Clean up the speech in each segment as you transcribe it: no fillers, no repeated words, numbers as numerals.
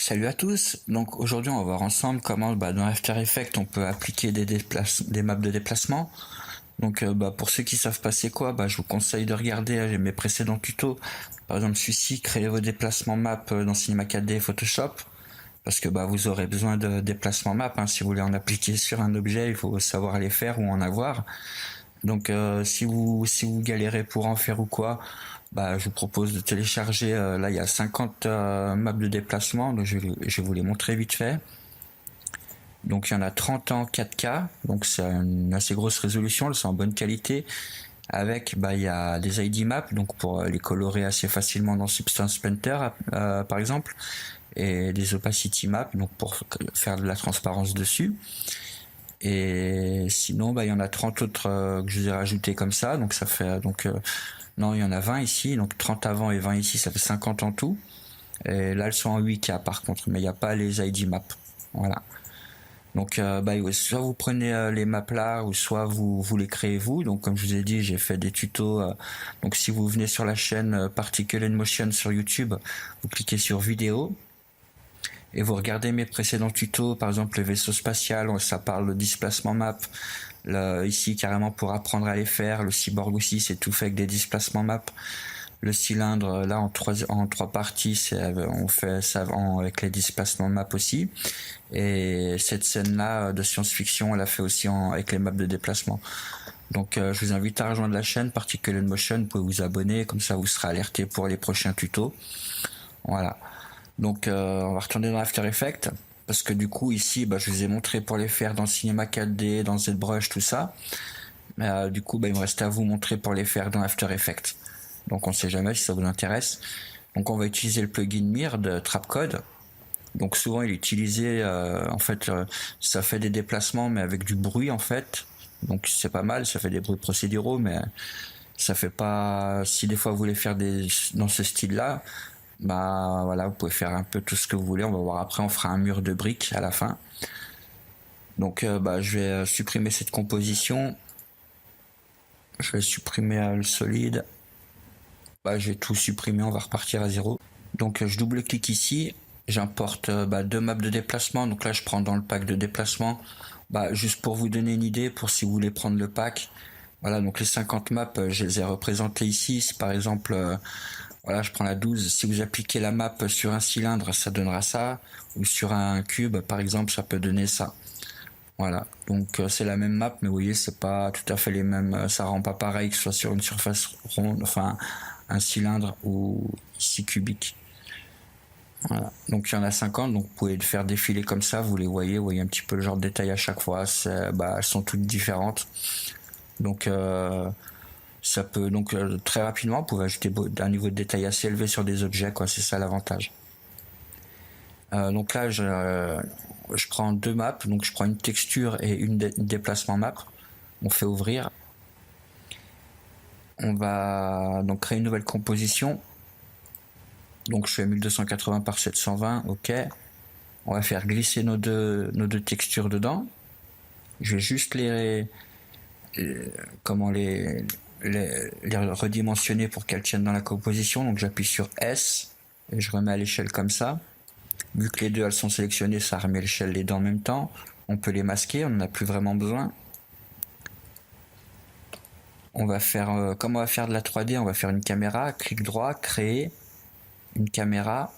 Salut à tous. Donc aujourd'hui on va voir ensemble comment dans After Effects on peut appliquer des maps de déplacement. Donc pour ceux qui savent pas c'est quoi, je vous conseille de regarder mes précédents tutos. Par exemple celui-ci, créer vos déplacements map dans Cinema 4D et Photoshop. Parce que vous aurez besoin de déplacements map, hein. Si vous voulez en appliquer sur un objet, il faut savoir les faire ou en avoir. Donc si vous galérez pour en faire ou quoi, je vous propose de télécharger, là il y a 50 maps de déplacement, donc je vais vous les montrer vite fait. Donc il y en a 30 en 4K, donc c'est une assez grosse résolution, elles sont en bonne qualité. Avec il y a des ID maps, donc pour les colorer assez facilement dans Substance Painter par exemple, et des opacity maps, donc pour faire de la transparence dessus. Et sinon il y en a 30 autres que je vous ai rajouté comme ça, donc ça fait non, il y en a 20 ici, donc 30 avant et 20 ici, ça fait 50 en tout. Et là elles sont en 8K par contre, mais il n'y a pas les ID maps. Voilà. Donc soit vous prenez les maps là, ou soit vous les créez vous. Donc comme je vous ai dit, j'ai fait des tutos. Donc si vous venez sur la chaîne Particle and Motion sur YouTube, vous cliquez sur vidéo et vous regardez mes précédents tutos. Par exemple le vaisseau spatial, ça parle de displacement map. Là, ici carrément pour apprendre à les faire. Le cyborg aussi, c'est tout fait avec des displacements map. Le cylindre là en trois parties, on fait ça avec les displacements map aussi. Et cette scène là de science-fiction, elle a fait aussi avec les maps de déplacement. Donc je vous invite à rejoindre la chaîne Particle Motion, vous pouvez vous abonner, comme ça vous serez alerté pour les prochains tutos. Voilà. Donc on va retourner dans After Effects, parce que du coup ici je vous ai montré pour les faire dans Cinema 4D, dans ZBrush, tout ça. Mais du coup il me reste à vous montrer pour les faire dans After Effects. Donc on sait jamais si ça vous intéresse. Donc on va utiliser le plugin Mir de Trapcode. Donc souvent il est utilisé, ça fait des déplacements mais avec du bruit en fait. Donc c'est pas mal, ça fait des bruits procéduraux, mais ça fait pas. Si des fois vous voulez faire dans ce style-là, voilà, vous pouvez faire un peu tout ce que vous voulez. On va voir après, on fera un mur de briques à la fin. Donc je vais supprimer cette composition. Je vais supprimer le solide. Je vais tout supprimer, on va repartir à zéro. Donc je double-clique ici, j'importe deux maps de déplacement. Donc là je prends dans le pack de déplacement, juste pour vous donner une idée, pour si vous voulez prendre le pack. Voilà, donc les 50 maps, je les ai représentées ici. Si par exemple, voilà, je prends la 12, si vous appliquez la map sur un cylindre, ça donnera ça, ou sur un cube par exemple, ça peut donner ça. Voilà, donc c'est la même map, mais vous voyez, c'est pas tout à fait les mêmes, ça rend pas pareil que ce soit sur une surface ronde, enfin un cylindre ou ici cubique. Voilà, donc il y en a 50, donc vous pouvez le faire défiler comme ça, vous voyez un petit peu le genre de détail à chaque fois, elles sont toutes différentes. Donc ça peut, très rapidement, vous pouvez ajouter un niveau de détail assez élevé sur des objets, quoi, c'est ça l'avantage. Donc là je prends deux maps, donc je prends une texture et une déplacement map. On fait ouvrir. On va donc créer une nouvelle composition. Donc je fais 1280 par 720, ok. On va faire glisser nos deux textures dedans. Je vais juste les redimensionner pour qu'elles tiennent dans la composition. Donc j'appuie sur S et je remets à l'échelle comme ça. Vu que les deux elles sont sélectionnées, ça remet l'échelle les deux en même temps. On peut les masquer, on n'en a plus vraiment besoin. On va faire, comme on va faire de la 3D, on va faire une caméra, clic droit, créer une caméra.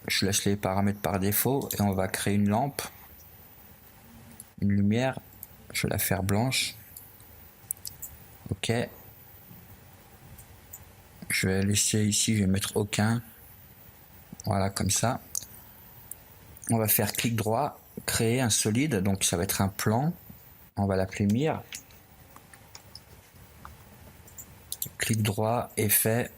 Je laisse les paramètres par défaut et on va créer une lampe, une lumière. Je vais la faire blanche. Ok. Je vais laisser ici, je vais mettre aucun. Voilà, comme ça. On va faire clic droit, créer un solide, donc ça va être un plan. On va l'appeler Mir. Clic droit, effet,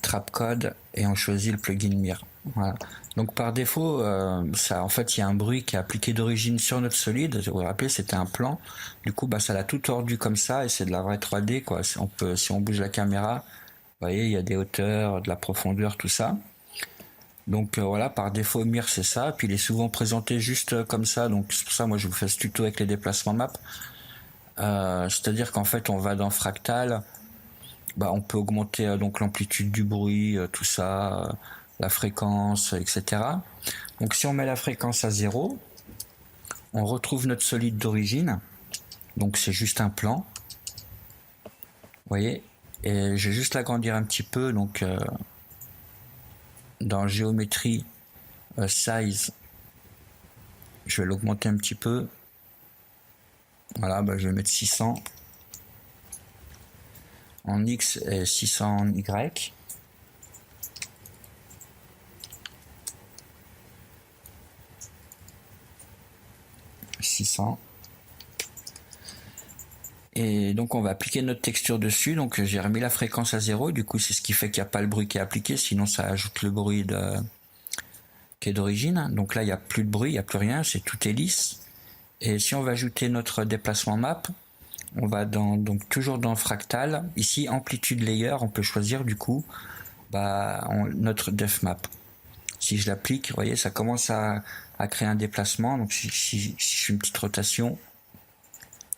trapcode et on choisit le plugin Mir. Voilà. Donc par défaut, en fait il y a un bruit qui est appliqué d'origine sur notre solide. Vous vous rappelez, c'était un plan. Du coup, ça l'a tout tordu comme ça et c'est de la vraie 3D, quoi. Si on bouge la caméra, vous voyez, il y a des hauteurs, de la profondeur, tout ça. Donc voilà, par défaut Mir c'est ça. Puis il est souvent présenté juste comme ça. Donc c'est pour ça moi je vous fais ce tuto avec les déplacements map. C'est-à-dire qu'en fait on va dans Fractal. On peut augmenter donc l'amplitude du bruit, tout ça. la fréquence, etc. Donc si on met la fréquence à 0, on retrouve notre solide d'origine. Donc c'est juste un plan. Vous voyez, et je vais juste l'agrandir un petit peu. Donc dans géométrie, size, je vais l'augmenter un petit peu. Voilà, je vais mettre 600 en X et 600 en Y. Et donc on va appliquer notre texture dessus. Donc j'ai remis la fréquence à 0. Du coup c'est ce qui fait qu'il n'y a pas le bruit qui est appliqué. Sinon ça ajoute le bruit qui est d'origine. Donc là il n'y a plus de bruit, il n'y a plus rien. Tout est lisse. Et si on va ajouter notre déplacement map, on va donc toujours dans fractal. Ici amplitude layer, on peut choisir du coup notre def map. Si je l'applique, vous voyez, ça commence à créer un déplacement. Donc si je fais une petite rotation,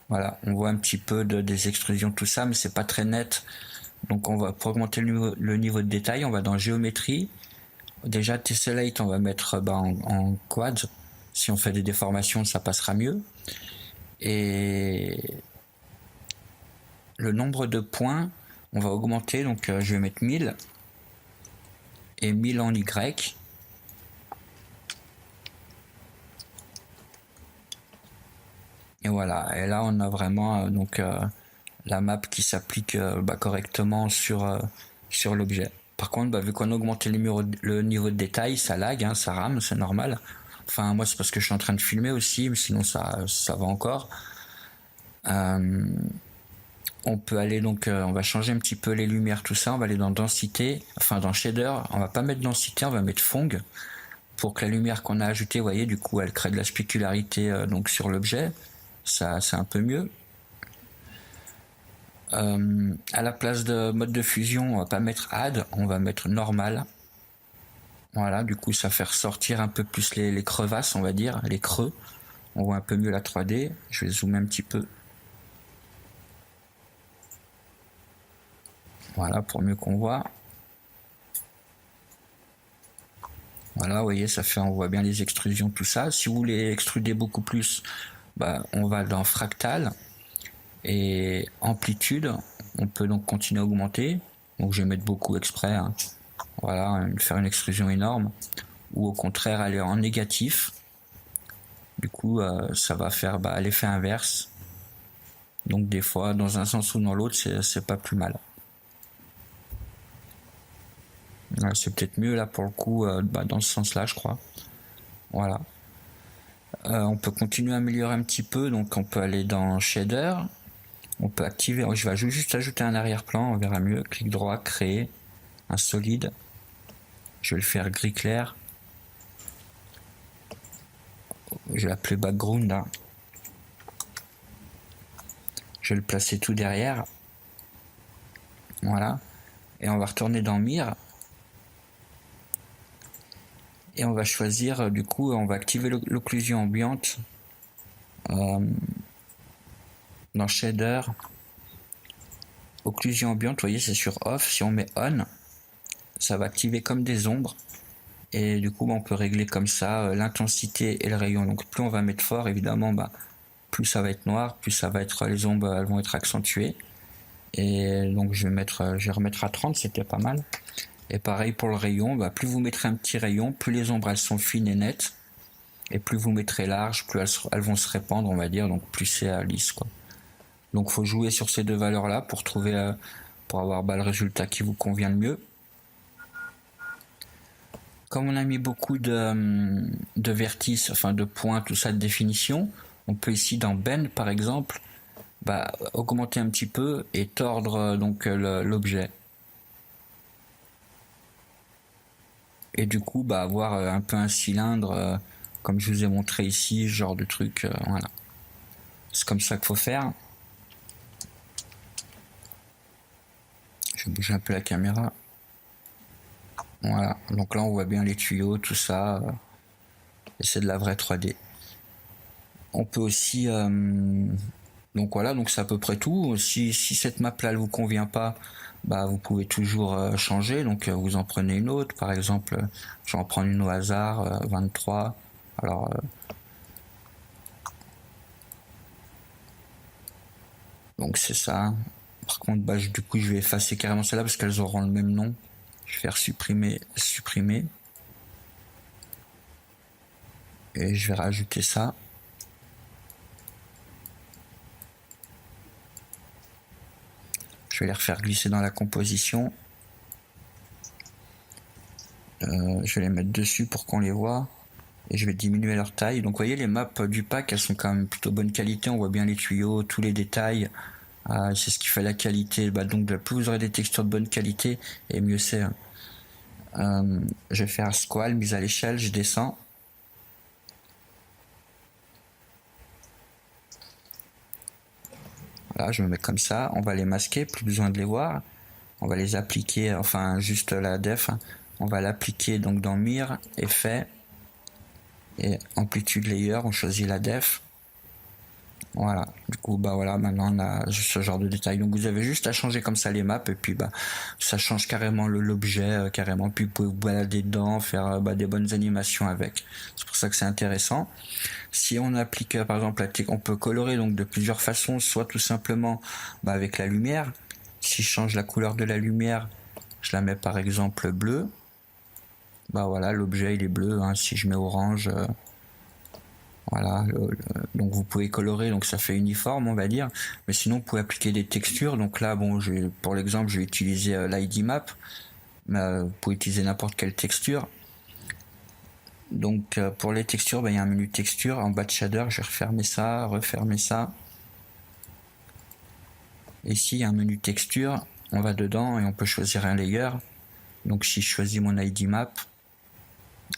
voilà, on voit un petit peu des extrusions, tout ça, mais c'est pas très net. Donc pour augmenter le niveau de détail, on va dans géométrie. Déjà tessellate, on va mettre en quad. Si on fait des déformations, ça passera mieux. Et le nombre de points, on va augmenter. Donc je vais mettre 1000 et 1000 en Y. Et voilà, et là on a vraiment la map qui s'applique correctement sur l'objet. Par contre, vu qu'on a augmenté le niveau de détail, ça lag, hein, ça rame, c'est normal. Enfin, moi c'est parce que je suis en train de filmer aussi, mais sinon ça va encore. On peut aller on va changer un petit peu les lumières, tout ça. On va aller dans densité, enfin dans shader. On va pas mettre densité, on va mettre fong pour que la lumière qu'on a ajoutée, vous voyez, du coup, elle crée de la spécularité donc sur l'objet. Ça, c'est un peu mieux. À la place de mode de fusion, on va pas mettre add, on va mettre normal. Voilà, du coup, ça fait ressortir un peu plus les crevasses, on va dire, les creux. On voit un peu mieux la 3D. Je vais zoomer un petit peu. Voilà, pour mieux qu'on voit. Voilà, vous voyez, on voit bien les extrusions, tout ça. Si vous voulez extruder beaucoup plus, on va dans fractal et amplitude. On peut donc continuer à augmenter. Donc je vais mettre beaucoup exprès. Hein. Voilà, faire une extrusion énorme. Ou au contraire aller en négatif. Du coup, ça va faire l'effet inverse. Donc des fois, dans un sens ou dans l'autre, c'est pas plus mal. C'est peut-être mieux là pour le coup, dans ce sens-là, je crois. Voilà. On peut continuer à améliorer un petit peu, donc on peut aller dans shader. On peut activer, je vais juste ajouter un arrière-plan, on verra mieux. Clic droit, créer un solide. Je vais le faire gris clair. Je vais l'appeler background. Hein. Je vais le placer tout derrière. Voilà. Et on va retourner dans Mir. Et on va choisir, du coup, on va activer l'occlusion ambiante. Dans shader. Occlusion ambiante, vous voyez, c'est sur off. Si on met on, ça va activer comme des ombres. Et du coup, on peut régler comme ça l'intensité et le rayon. Donc plus on va mettre fort, évidemment, plus ça va être noir, plus ça va être, les ombres elles vont être accentuées. Et donc je vais remettre à 30, c'était pas mal. Et pareil pour le rayon, plus vous mettrez un petit rayon, plus les ombres elles sont fines et nettes. Et plus vous mettrez large, plus elles vont se répandre, on va dire, donc plus c'est lisse, quoi. Donc faut jouer sur ces deux valeurs là pour trouver, pour avoir le résultat qui vous convient le mieux. Comme on a mis beaucoup de vertices, enfin de points, tout ça de définition, on peut ici dans bend par exemple, augmenter un petit peu et tordre donc l'objet. Et du coup avoir un peu un cylindre comme je vous ai montré ici, ce genre de truc, voilà. C'est comme ça qu'il faut faire. Je vais bouger un peu la caméra. Voilà, donc là on voit bien les tuyaux, tout ça, et c'est de la vraie 3D. On peut aussi Donc voilà, donc c'est à peu près tout. Si cette map là ne vous convient pas, bah vous pouvez toujours changer. Donc vous en prenez une autre. Par exemple, je vais en prendre une au hasard, 23. Alors donc c'est ça. Par contre, bah, du coup, je vais effacer carrément celle-là parce qu'elles auront le même nom. Je vais faire supprimer, supprimer. Et je vais rajouter ça. Je vais les refaire glisser dans la composition. Je vais les mettre dessus pour qu'on les voit. Et je vais diminuer leur taille. Donc vous voyez, les maps du pack, elles sont quand même plutôt bonne qualité. On voit bien les tuyaux, tous les détails. C'est ce qui fait la qualité. Bah, donc plus vous aurez des textures de bonne qualité, et mieux c'est. Je vais faire squal, mise à l'échelle, je descends. Voilà, je me mets comme ça. On va les masquer, plus besoin de les voir. On va les appliquer, enfin juste la def. On va l'appliquer donc dans Mir, effet et amplitude layer. On choisit la def. Voilà, du coup bah voilà, maintenant on a ce genre de détails. Donc vous avez juste à changer comme ça les maps et puis bah ça change carrément l'objet carrément. Puis vous pouvez vous balader dedans, faire des bonnes animations avec. C'est pour ça que c'est intéressant. Si on applique par exemple on peut colorer donc de plusieurs façons, soit tout simplement avec la lumière. Si je change la couleur de la lumière, je la mets par exemple bleue. Bah voilà, l'objet il est bleu. Si je mets orange, voilà, donc vous pouvez colorer, donc ça fait uniforme on va dire, mais sinon vous pouvez appliquer des textures. Donc là bon, pour l'exemple je vais utiliser l'ID map, mais vous pouvez utiliser n'importe quelle texture. Donc pour les textures, il y a un menu texture en bas de shader, je vais refermer ça, refermer ça. Et ici il y a un menu texture, on va dedans et on peut choisir un layer. Donc si je choisis mon ID map,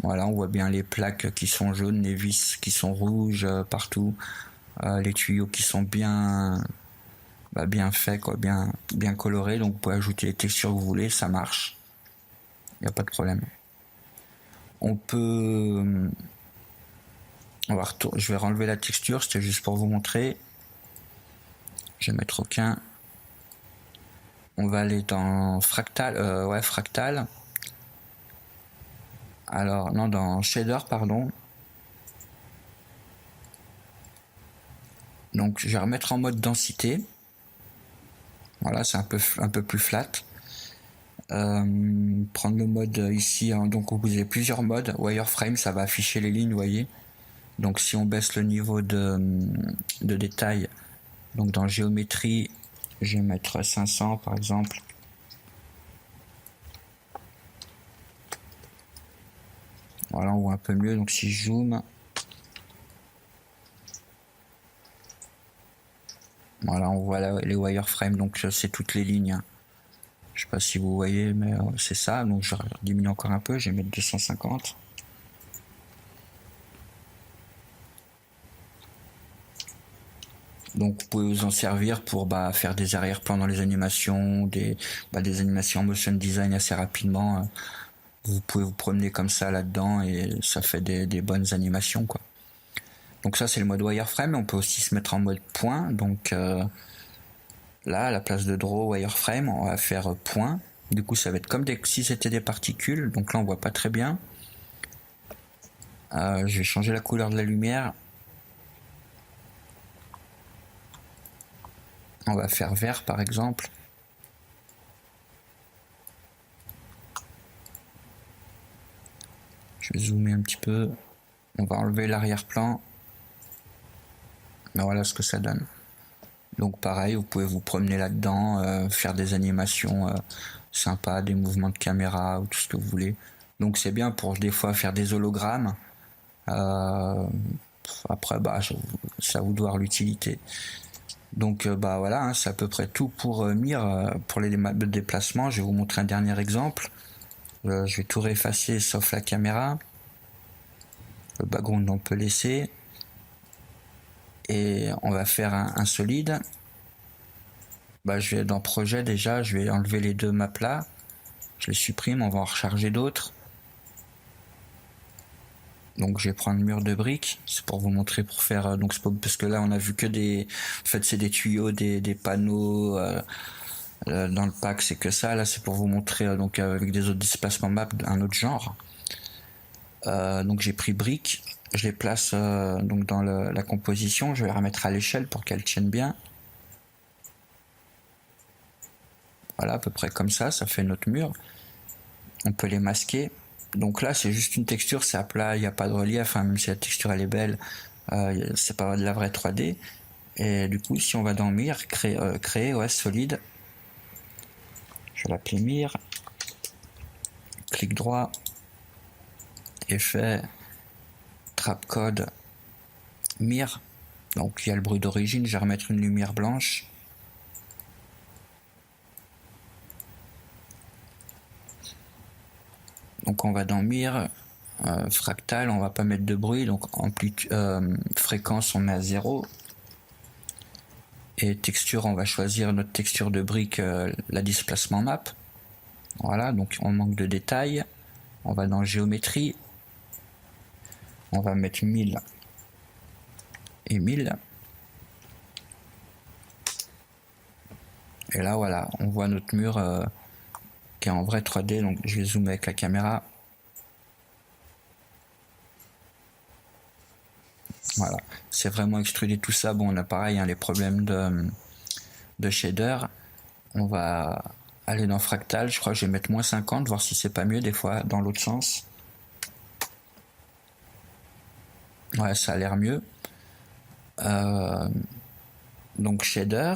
voilà, on voit bien les plaques qui sont jaunes, les vis qui sont rouges partout, les tuyaux qui sont bien faits, quoi, bien colorés. Donc vous pouvez ajouter les textures que vous voulez, ça marche. Il n'y a pas de problème. On peut... je vais renlever la texture, c'était juste pour vous montrer. Je vais mettre aucun. On va aller dans fractal, fractal. Alors, non, dans shader, pardon. Donc, je vais remettre en mode densité. Voilà, c'est un peu plus flat. Prendre le mode ici, donc vous avez plusieurs modes. Wireframe, ça va afficher les lignes, vous voyez. Donc, si on baisse le niveau de détail, donc dans géométrie, je vais mettre 500 par exemple. Voilà, on voit un peu mieux. Donc, si je zoome, voilà, on voit les wireframes, donc c'est toutes les lignes. Je sais pas si vous voyez, mais c'est ça. Donc je diminue encore un peu, je vais mettre 250. Donc vous pouvez vous en servir pour faire des arrière-plans dans les animations, des animations motion design assez rapidement. Vous pouvez vous promener comme ça là-dedans et ça fait des bonnes animations, quoi. Donc ça c'est le mode wireframe. On peut aussi se mettre en mode point. Donc là, à la place de draw wireframe, on va faire point. Du coup, ça va être comme si c'était des particules. Donc là, on voit pas très bien. Je vais changer la couleur de la lumière. On va faire vert, par exemple. Je vais zoomer un petit peu. On va enlever l'arrière-plan. Ben voilà ce que ça donne. Donc pareil, vous pouvez vous promener là-dedans, faire des animations sympas, des mouvements de caméra ou tout ce que vous voulez. Donc c'est bien pour des fois faire des hologrammes. Après, ça vous doit l'utilité. Donc voilà, c'est à peu près tout pour Mir, pour les maps de déplacement. Je vais vous montrer un dernier exemple. Je vais tout réeffacer sauf la caméra. Le background on peut laisser. Et on va faire un solide. Je vais dans projet déjà, je vais enlever les deux maps là. Je les supprime, on va en recharger d'autres. Donc je vais prendre mur de briques, c'est pour vous montrer pour faire donc parce que là on a vu que des en fait c'est des tuyaux, des panneaux dans le pack, c'est que ça. Là c'est pour vous montrer donc avec des autres displacements map un autre genre. Donc j'ai pris briques, je les place donc dans la composition, je vais les remettre à l'échelle pour qu'elles tiennent bien. Voilà, à peu près comme ça fait notre mur. On peut les masquer. Donc là c'est juste une texture, c'est à plat, il n'y a pas de relief, hein, même si la texture elle est belle, c'est pas de la vraie 3D. Et du coup si on va dans Mir, créer OS solide, je vais l'appeler Mir, clic droit, effet, trapcode, Mir. Donc il y a le bruit d'origine, je vais remettre une lumière blanche. Donc on va dans Mir, fractal, on va pas mettre de bruit, donc fréquence on met à 0. Et texture, on va choisir notre texture de brique, la displacement map. Voilà, donc on manque de détails. On va dans géométrie. On va mettre 1000 et 1000. Et là voilà, on voit notre mur qui est en vrai 3D, donc je vais zoomer avec la caméra. Voilà, c'est vraiment extrudé tout ça. Bon, on a pareil, hein, les problèmes de shader. On va aller dans fractal, je crois que je vais mettre -50, voir si c'est pas mieux des fois dans l'autre sens. Ouais, ça a l'air mieux. Donc shader,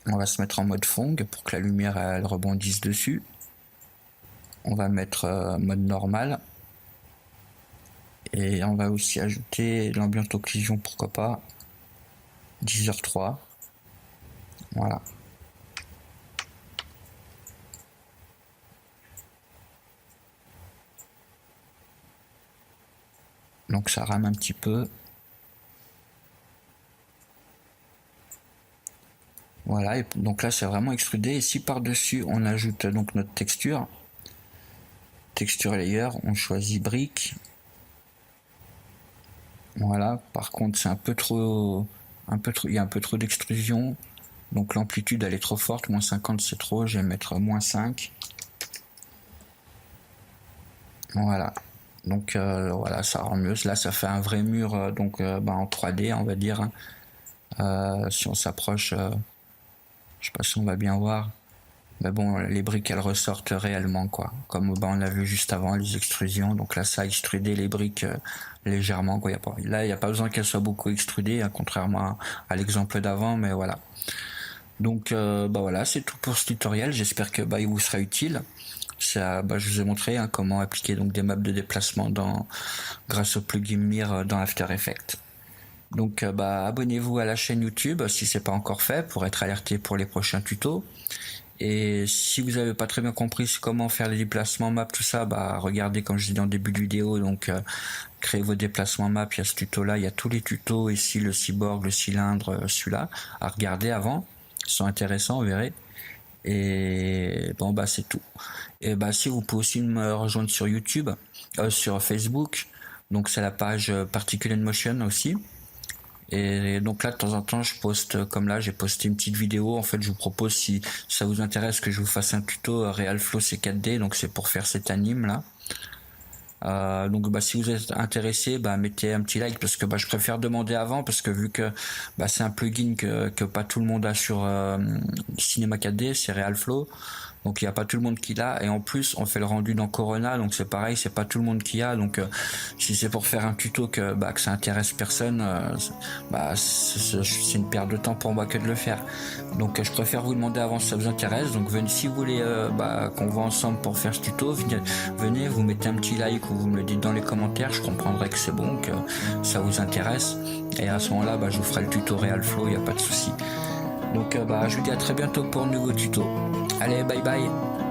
on va se mettre en mode Fong pour que la lumière elle rebondisse dessus. On va mettre mode normal. Et on va aussi ajouter l'ambiance occlusion, pourquoi pas. 10h03. Voilà. Donc ça rame un petit peu. Voilà, et donc là c'est vraiment extrudé. Et si par-dessus on ajoute donc notre texture layer, on choisit brique. Voilà, par contre c'est un peu trop, il y a un peu trop d'extrusion. Donc l'amplitude elle est trop forte, -50 c'est trop, je vais mettre -5. Voilà. Donc voilà, ça rend mieux. Là ça fait un vrai mur en 3D on va dire. Si on s'approche, je sais pas si on va bien voir. Mais bon, les briques elles ressortent réellement quoi. Comme on l'a vu juste avant, les extrusions. Donc là ça a extrudé les briques légèrement quoi. Là il n'y a pas besoin qu'elles soient beaucoup extrudées, hein, contrairement à l'exemple d'avant, mais voilà. Donc voilà, c'est tout pour ce tutoriel. J'espère que il vous sera utile. Je vous ai montré hein, comment appliquer donc des maps de déplacement grâce au plugin Mir dans After Effects. Donc abonnez-vous à la chaîne YouTube si c'est pas encore fait pour être alerté pour les prochains tutos. Et si vous avez pas très bien compris comment faire les déplacements map, tout ça, regardez comme je dis dans le début de vidéo, donc créez vos déplacements map, il y a ce tuto là, il y a tous les tutos ici, le cyborg, le cylindre, celui-là, à regarder avant, ils sont intéressants, vous verrez. Et bon c'est tout. Et si vous pouvez aussi me rejoindre sur YouTube, sur Facebook, donc c'est la page Particulate Motion aussi. Et donc là de temps en temps je poste, comme là j'ai posté une petite vidéo, en fait je vous propose si ça vous intéresse que je vous fasse un tuto RealFlow C4D, donc c'est pour faire cet anime là. Donc si vous êtes intéressé, mettez un petit like, parce que je préfère demander avant, parce que vu que c'est un plugin que pas tout le monde a sur Cinema 4D, c'est RealFlow, donc il n'y a pas tout le monde qui l'a, et en plus on fait le rendu dans Corona, donc c'est pareil, c'est pas tout le monde qui a, donc si c'est pour faire un tuto que ça intéresse personne, c'est une perte de temps pour moi que de le faire. Donc je préfère vous demander avant si ça vous intéresse. Donc venez, si vous voulez qu'on voit ensemble pour faire ce tuto, venez, vous mettez un petit like ou vous me le dites dans les commentaires, je comprendrai que c'est bon, que ça vous intéresse, et à ce moment là je vous ferai le tuto RealFlow, il n'y a pas de souci. Donc je vous dis à très bientôt pour un nouveau tuto. Allez, bye bye.